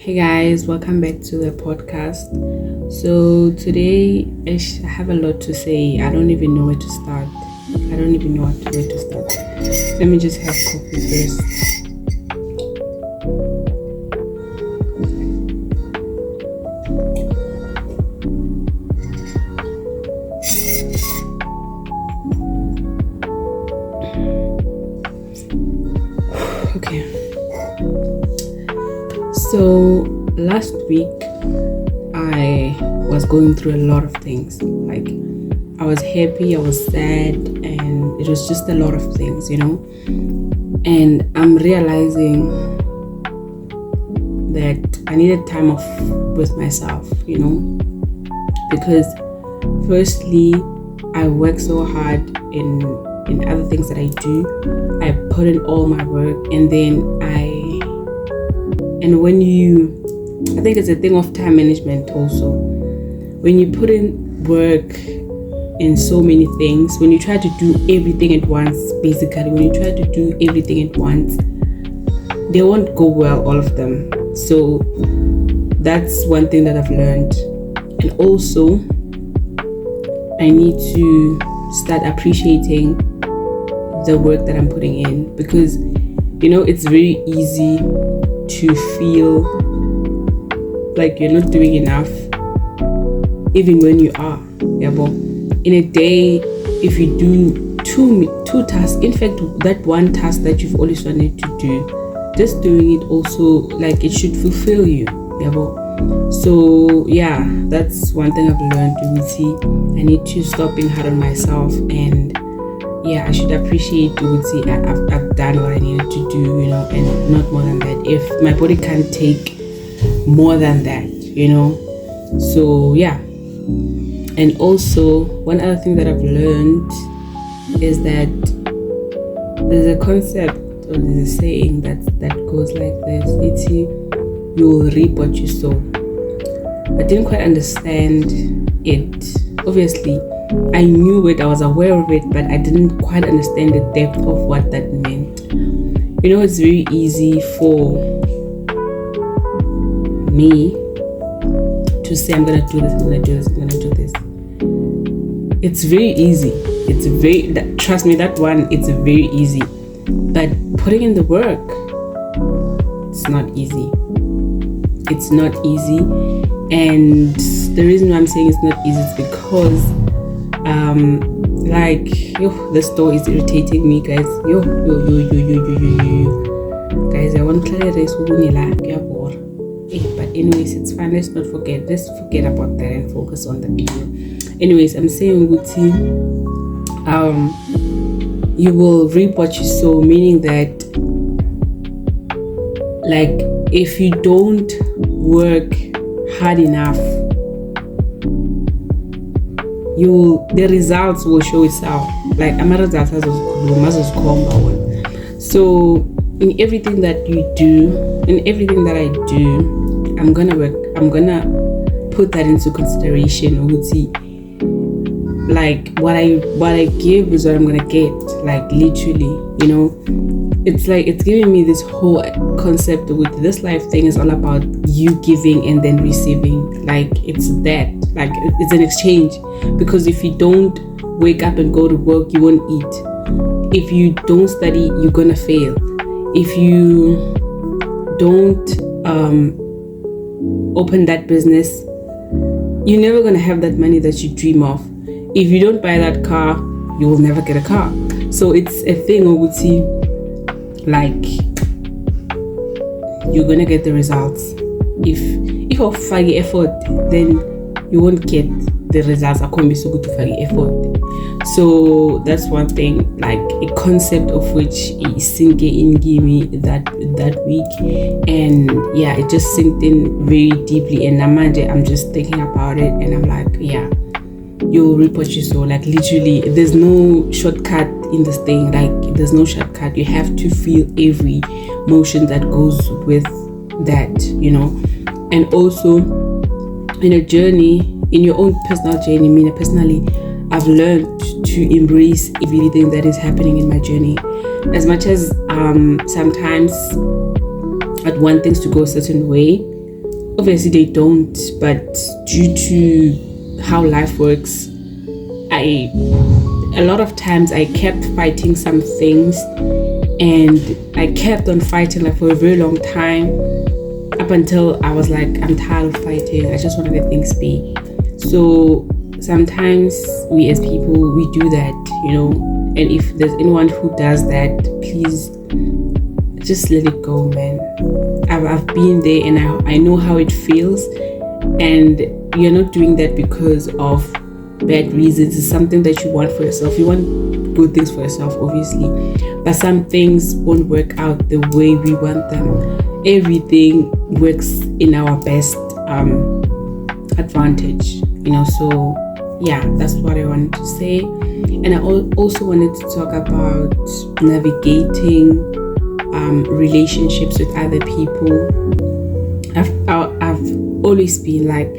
Hey guys, welcome back to the podcast. So today I have a lot to say. I don't even know where to start. I don't even know where to start. Let me just have coffee first. Okay. So last week I was going through a lot of things. Like I was happy, I was sad, and it was just a lot of things, And I'm realizing that I needed time off with myself, because firstly I work so hard in other things that I do. I put in all my work, and then I think it's a thing of time management also. When you put in work in so many things, when you try to do everything at once, they won't go well, all of them. So that's one thing that I've learned. And also, I need to start appreciating the work that I'm putting in, because it's very easy to feel like you're not doing enough even when you are. In a day, if you do two tasks, in fact that one task that you've always wanted to do, just doing it also, like, it should fulfill you. So yeah, that's one thing I've learned. I need to stop being hard on myself, and I should appreciate I've done what I needed to do, and not more than that. If my body can't take more than that, so yeah. And also, one other thing that I've learned is that there's a concept, or there's a saying that goes like this: you will reap what you sow. I didn't quite understand it. Obviously I knew it, I was aware of it, but I didn't quite understand the depth of what that meant. It's very easy for me to say, I'm gonna do this, I'm gonna do this, I'm gonna do this. It's very easy. Trust me, that one, it's very easy. But putting in the work, it's not easy. It's not easy. And the reason why I'm saying it's not easy is because this door is irritating me, guys. Guys, I want to clear this. But anyways, it's fine. Let's forget about that and focus on the video. Anyways, I'm saying, you will reap what you sow, meaning that, like, if you don't work hard enough, the results will show itself. Like, so in everything that you do, in everything that I do, I'm gonna put that into consideration. Like, what I give is what I'm gonna get. Like, literally, it's like, it's giving me this whole concept with this life thing is all about you giving and then receiving. Like, it's that, like, it's an exchange. Because if you don't wake up and go to work, you won't eat. If you don't study, you're gonna fail. If you don't open that business, you're never gonna have that money that you dream of. If you don't buy that car, you will never get a car. So it's a thing of like, you're gonna get the results. If you fag effort, then you won't get the results. I can't be so good to fag effort. So that's one thing, like a concept of which is sinking in me that week, and it just sinked in very deeply. And I'm just thinking about it, and I'm like, you'll reap what you sow. Like, literally, there's no shortcut in this thing. Like, there's no shortcut. You have to feel every motion that goes with that, And also, in a journey, in your own personal journey, personally, I've learned to embrace everything that is happening in my journey. As much as sometimes I'd want things to go a certain way, obviously they don't, but due to how life works, a lot of times I kept fighting some things, and I kept on fighting like for a very long time, up until I was like, I'm tired of fighting. I just want to let things be. So sometimes we as people, we do that, and if there's anyone who does that, please just let it go, man. I've been there, and I know how it feels, and you're not doing that because of bad reasons. It's something that you want for yourself. You want good things for yourself, obviously, but some things won't work out the way we want them. Everything works in our best advantage, so yeah, that's what I wanted to say. And I also wanted to talk about navigating relationships with other people. I've always been like,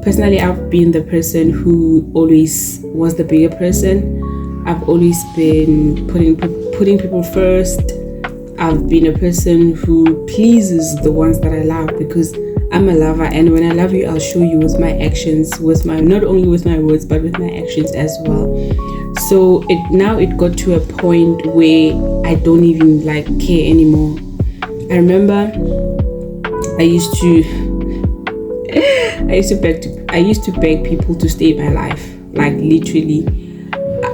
personally, I've been the person who always was the bigger person. I've always been putting people first. I've been a person who pleases the ones that I love, because I'm a lover, and when I love you, I'll show you with my actions, not only with my words, but with my actions as well. So it got to a point where I don't even care anymore. I remember I used to beg people to stay in my life, literally.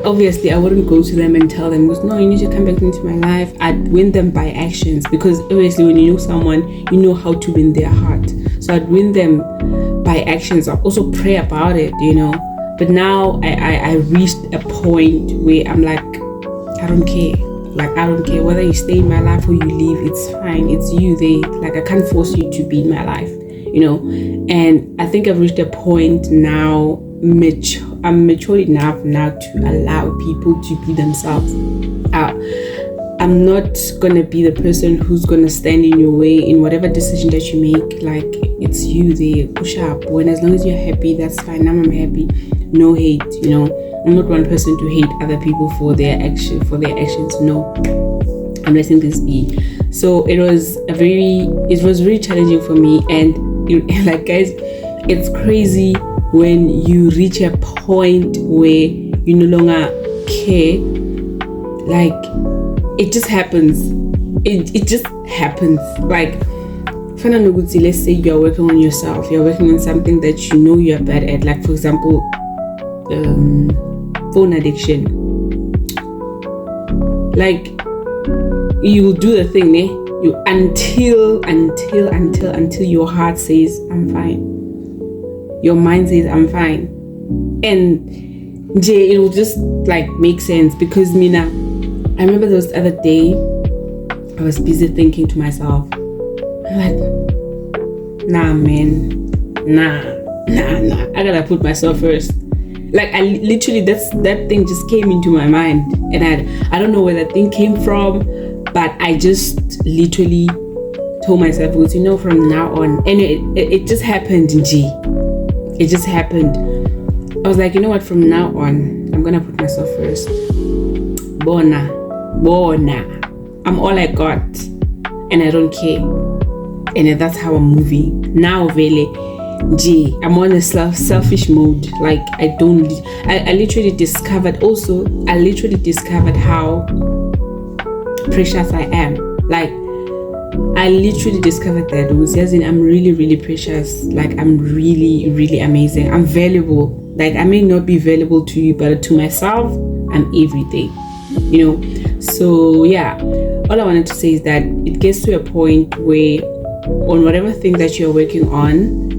Obviously, I wouldn't go to them and tell them, no, you need to come back into my life. I'd win them by actions, because obviously when you know someone, you know how to win their heart. So I'd win them by actions. I'd also pray about it, But now I reached a point where I'm like, I don't care. I don't care whether you stay in my life or you leave. It's fine. It's you there. I can't force you to be in my life, And I think I've reached a point now, I'm mature enough now to allow people to be themselves. I'm not gonna be the person who's gonna stand in your way in whatever decision that you make. It's you there, push up. When as long as you're happy, that's fine. I'm happy. No hate, I'm not one person to hate other people for their actions. No, I'm letting this be. So it was very challenging for me, and guys, it's crazy when you reach a point where you no longer care. It just happens. It just happens. Let's say you're working on yourself. You're working on something that you know you're bad at. For example, phone addiction. You do the thing, you until your heart says I'm fine. Your mind says I'm fine, and it will just make sense, because Mina, I remember there was the other day I was busy thinking to myself, I'm like, nah man, nah, I gotta put myself first. I literally, that thing just came into my mind, and I don't know where that thing came from, but I just literally told myself, from now on, and it just happened, It just happened. I was like, you know what, from now on, I'm gonna put myself first. Bona. I'm all I got, and I don't care. And that's how I'm moving. Now, really, I'm on a selfish mode. I literally discovered how precious I am. I literally discovered that I'm really, really precious. I'm really, really amazing. I'm valuable. I may not be valuable to you, but to myself, I'm everything. So yeah, all I wanted to say is that it gets to a point where on whatever thing that you're working on,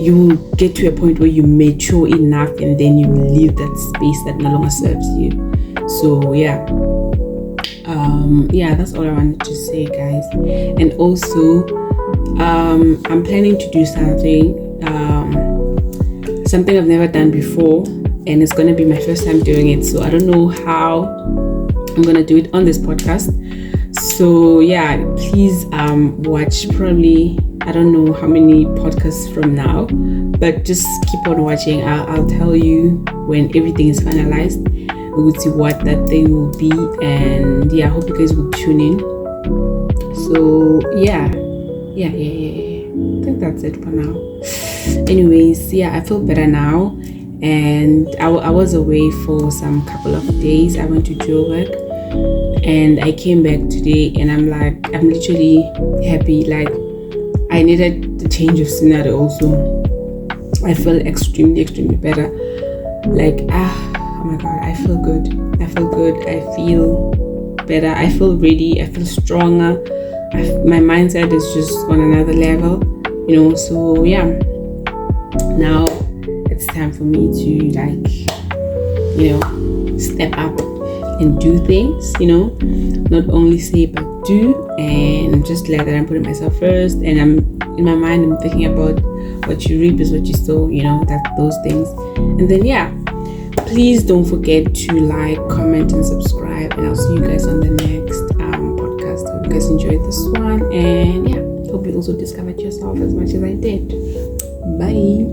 you get to a point where you mature enough, and then you leave that space that no longer serves you. So yeah, that's all I wanted to say, guys. And also, I'm planning to do something I've never done before, and it's gonna be my first time doing it. So I don't know how I'm gonna do it on this podcast. So yeah, please watch. Probably, I don't know how many podcasts from now, but just keep on watching. I'll tell you when everything is finalized. We will see what that thing will be, and yeah, I hope you guys will tune in. So yeah. I think that's it for now. Anyways, yeah, I feel better now, and I was away for some couple of days. I went to Joburg, and I came back today, and I'm literally happy. Like, I needed the change of scenario also. I feel extremely better. Like, oh my god, I feel good. I feel better. I feel ready. I feel stronger. My mindset is just on another level, so yeah, now it's time for me to step up and do things, not only say but do. And I'm just glad that I'm putting myself first, and I'm in my mind, I'm thinking about what you reap is what you sow, those things. And then yeah, please don't forget to like, comment, and subscribe, and I'll see you guys on the next podcast. Hope you guys enjoyed this one, and yeah, hope you also discovered yourself as much as I did. Bye.